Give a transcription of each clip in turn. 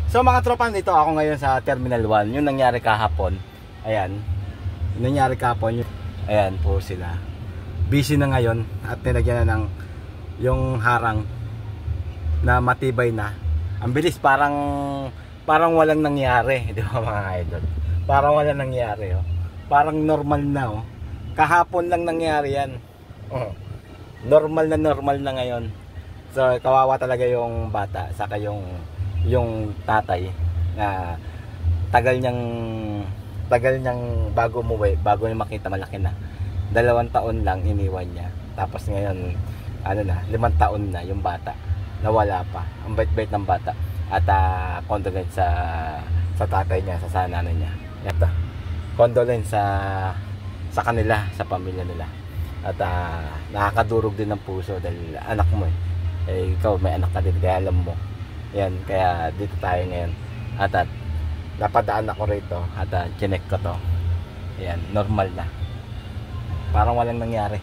So mga tropa, dito ako ngayon sa Terminal 1. Yung nangyari kahapon. Ayan. Yung nangyari kahapon. Ayan po sila. Busy na ngayon at nilagyan na ng yung harang na matibay na. Ang bilis, parang walang nangyari, di ba mga idol? Parang walang nangyari, oh. Parang normal na, oh. Kahapon lang nangyari yan. Oh. Normal na ngayon. So kawawa talaga yung bata, saka yung tatay na tagal niyang bago umuwi, bago niya makita malaki na. 2 taon lang iniwan niya. Tapos ngayon, 5 taon na yung bata. Nawala pa. Ang bait-bait ng bata. At condolence sa tatay niya, sa nanay niya. Ito. Condolence sa kanila, sa pamilya nila. At nakakadurog din ng puso dahil anak mo ikaw may anak ka din, kaya alam mo. Yan, kaya dito tayo ngayon. At napadaan ako rito at chinek ko to. Ayan, normal na. Parang walang nangyari.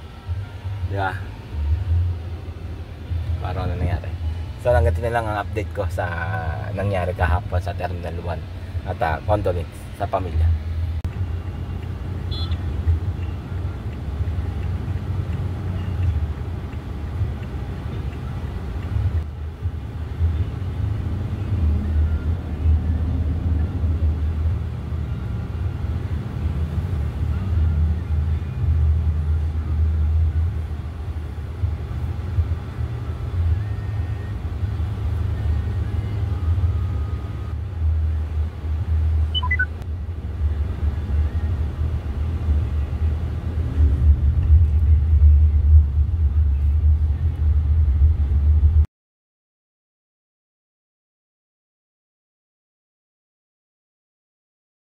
Di ba? Parang walang nangyari. So hanggang na lang ang update ko sa nangyari kahapon sa Terminal 1. At condolence sa pamilya.